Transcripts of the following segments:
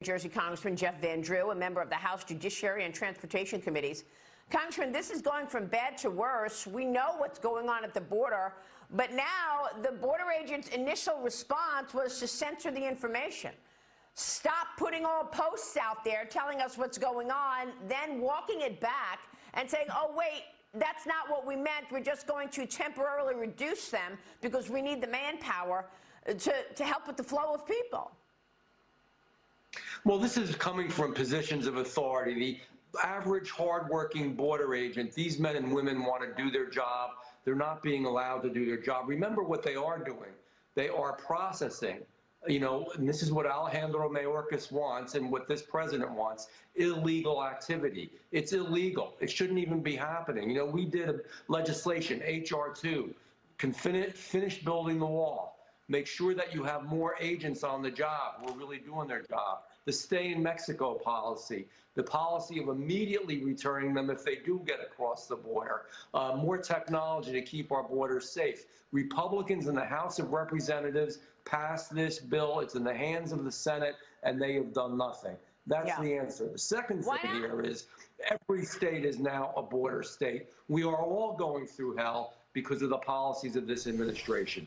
New Jersey Congressman Jeff Van Drew, a member of the House Judiciary and Transportation Committees. Congressman, this is going from bad to worse. We know what's going on at the border, but now the border agent's initial response was to censor the information. Stop putting all posts out there telling us what's going on, then walking it back and saying, oh, wait, that's not what we meant. We're just going to temporarily reduce them because we need the manpower to help with the flow of people. Well, this is coming from positions of authority. The average hardworking border agent, these men and women want to do their job. They're not being allowed to do their job. Remember what they are doing. They are processing, and this is what Alejandro Mayorkas wants and what this president wants, illegal activity. It's illegal. It shouldn't even be happening. We did a legislation, H.R. 2, can finish building the wall. Make sure that you have more agents on the job who are really doing their job. The stay in Mexico policy, the policy of immediately returning them if they do get across the border, more technology to keep our borders safe. Republicans in the House of Representatives passed this bill. It's in the hands of the Senate, and they have done nothing. That's the answer. The second thing here is every state is now a border state. We are all going through hell because of the policies of this administration.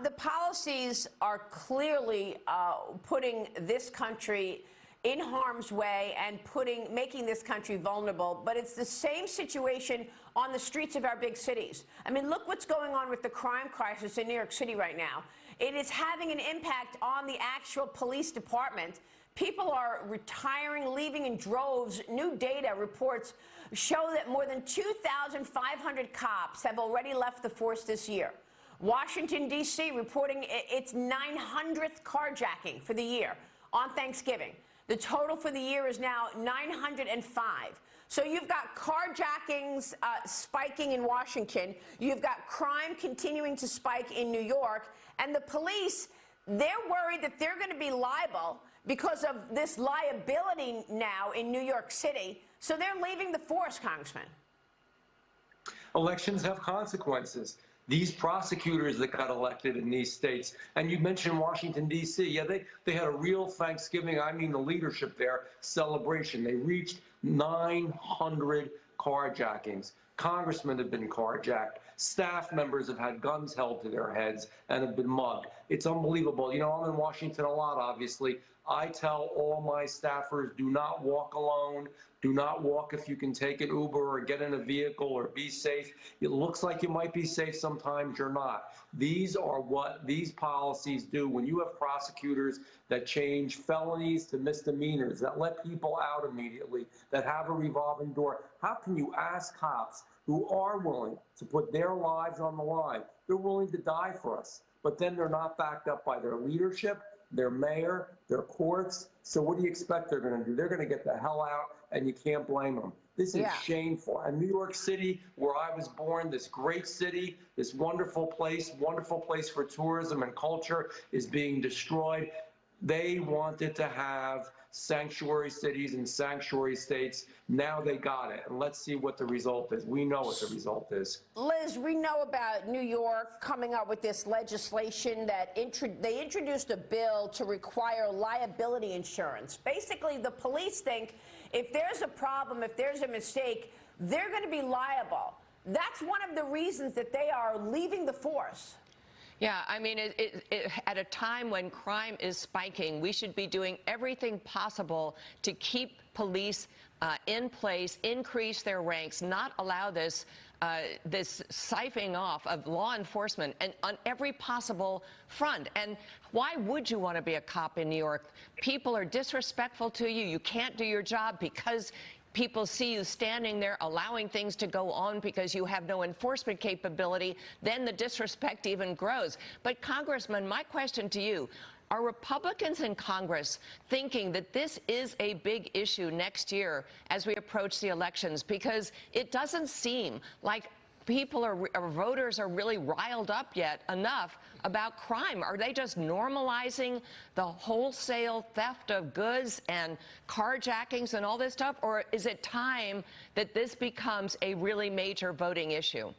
The policies are clearly putting this country in harm's way and making this country vulnerable. But it's the same situation on the streets of our big cities. I mean, look what's going on with the crime crisis in New York City right now. It is having an impact on the actual police department. People are retiring, leaving in droves. New data reports show that more than 2,500 cops have already left the force this year. Washington, D.C. reporting its 900th carjacking for the year on Thanksgiving. The total for the year is now 905. So you've got carjackings spiking in Washington. You've got crime continuing to spike in New York. And the police, they're worried that they're going to be liable because of this liability now in New York City. So they're leaving the force, Congressman. Elections have consequences. These prosecutors that got elected in these states, and you mentioned Washington, D.C., yeah, they had a real Thanksgiving, I mean the leadership there, celebration. They reached 900 carjackings. Congressmen have been carjacked. Staff members have had guns held to their heads and have been mugged. It's unbelievable. I'm in Washington a lot, obviously. I tell all my staffers, do not walk alone. Do not walk if you can take an Uber or get in a vehicle or be safe. It looks like you might be safe, sometimes you're not. These are what these policies do. When you have prosecutors that change felonies to misdemeanors, that let people out immediately, that have a revolving door, how can you ask cops who are willing to put their lives on the line? They're willing to die for us, but then they're not backed up by their leadership, their mayor, their courts. So what do you expect they're going to do? They're going to get the hell out, and you can't blame them. This is shameful. And New York City, where I was born, this great city, this wonderful place for tourism and culture, is being destroyed. They wanted to have sanctuary cities and sanctuary states. Now they got it. And let's see what the result is. We know what the result is. Liz, we know about New York coming up with this legislation that they introduced a bill to require liability insurance. Basically, the police think if there's a problem, if there's a mistake, they're going to be liable. That's one of the reasons that they are leaving the force. Yeah, I mean, at a time when crime is spiking, we should be doing everything possible to keep police in place, increase their ranks, not allow this siphoning off of law enforcement and on every possible front. And why would you want to be a cop in New York? People are disrespectful to you. You can't do your job because people see you standing there allowing things to go on because you have no enforcement capability, then the disrespect even grows. But Congressman, my question to you, are Republicans in Congress thinking that this is a big issue next year as we approach the elections? Because it doesn't seem like voters are really riled up yet enough about crime. Are they just normalizing the wholesale theft of goods and carjackings and all this stuff? Or is it time that this becomes a really major voting issue?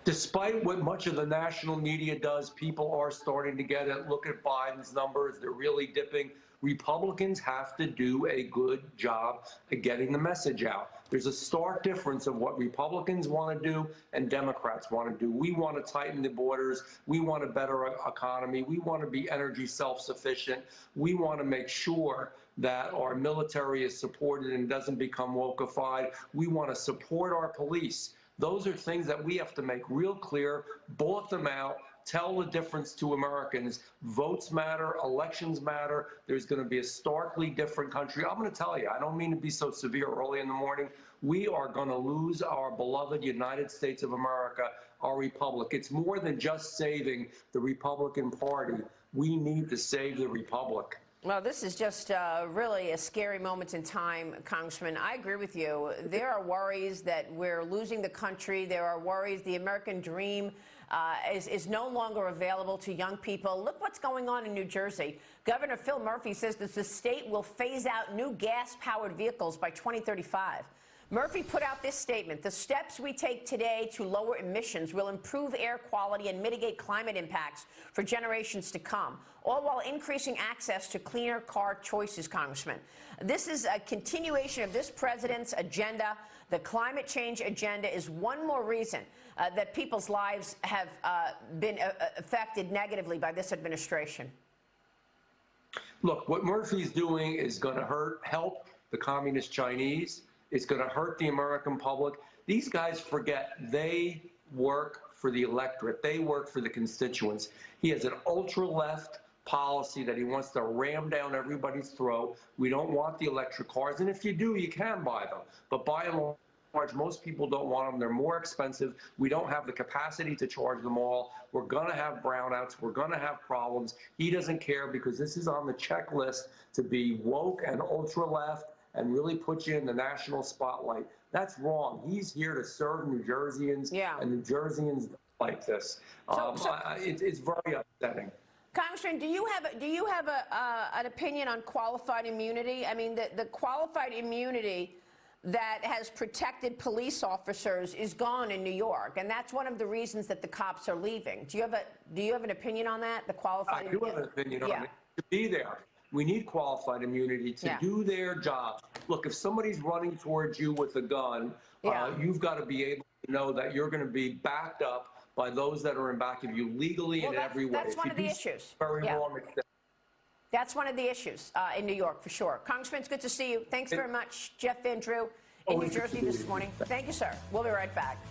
Despite what much of the national media does, people are starting to get it. Look at Biden's numbers. They're really dipping. Republicans have to do a good job at getting the message out. There's a stark difference of what Republicans want to do and Democrats want to do. We want to tighten the borders. We want a better economy. We want to be energy self-sufficient. We want to make sure that our military is supported and doesn't become wokeified. We want to support our police. Those are things that we have to make real clear, bullet them out, tell the difference to Americans. Votes matter, elections matter. There's going to be a starkly different country. I'm going to tell you, I don't mean to be so severe early in the morning. We are going to lose our beloved United States of America, our republic. It's more than just saving the Republican Party. We need to save the republic. Well, this is just really a scary moment in time, Congressman. I agree with you. There are worries that we're losing the country. There are worries the American dream is no longer available to young people. Look what's going on in New Jersey. Governor Phil Murphy says that the state will phase out new gas-powered vehicles by 2035. Murphy put out this statement: the steps we take today to lower emissions will improve air quality and mitigate climate impacts for generations to come, all while increasing access to cleaner car choices, Congressman. This is a continuation of this president's agenda. The climate change agenda is one more reason that people's lives have been affected negatively by this administration. Look, what Murphy's doing is going to help the communist Chinese. It's going to hurt the American public. These guys forget they work for the electorate. They work for the constituents. He has an ultra-left policy that he wants to ram down everybody's throat. We don't want the electric cars. And if you do, you can buy them. But by and large, most people don't want them. They're more expensive. We don't have the capacity to charge them all. We're going to have brownouts. We're going to have problems. He doesn't care because this is on the checklist to be woke and ultra-left and really put you in the national spotlight. That's wrong. He's here to serve New Jerseyans, and New Jerseyans like this. It's very upsetting. Congressman, do you have an opinion on qualified immunity? I mean, the qualified immunity that has protected police officers is gone in New York, and that's one of the reasons that the cops are leaving. Do you have an opinion on that? The qualified immunity? I do have an opinion on it. To be there. We need qualified immunity to do their job. Look, if somebody's running towards you with a gun, you've got to be able to know that you're going to be backed up by those that are in back of you legally and in every way. That's one of the issues. Very wrong. That's one of the issues in New York, for sure. Congressman, it's good to see you. Thanks very much, Jeff Van Drew in New Jersey this morning. Thank you, sir. We'll be right back.